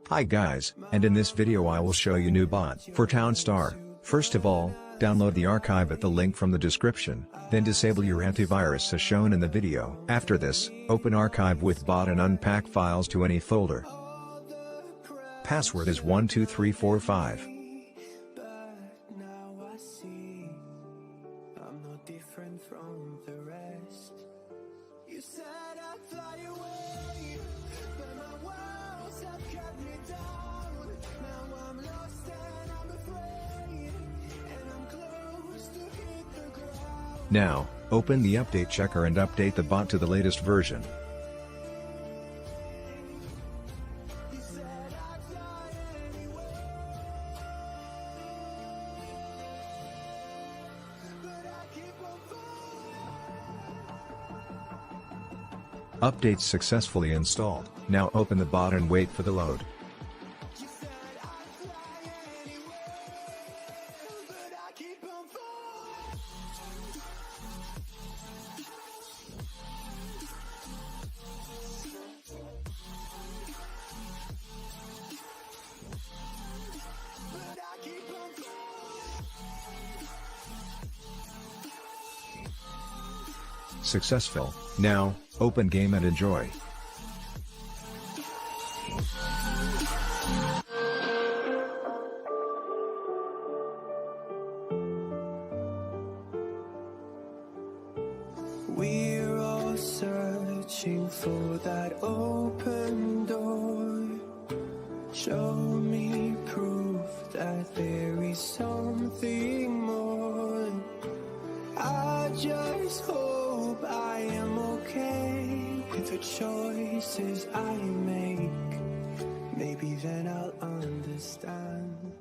Hi guys, and in this video I will show you new bot for Townstar. First of all, download the archive at the link from the description, then disable your antivirus as shown in the video. After this, open archive with bot and unpack files to any folder. Password is 12345. Now, open the update checker and update the bot to the latest version. Updates successfully installed. Now open the bot and wait for the load. Successful. Now, open game and enjoy. We're all searching for that open door. Show me proof that there is something more. I just hope I am okay with the choices I make. Maybe then I'll understand.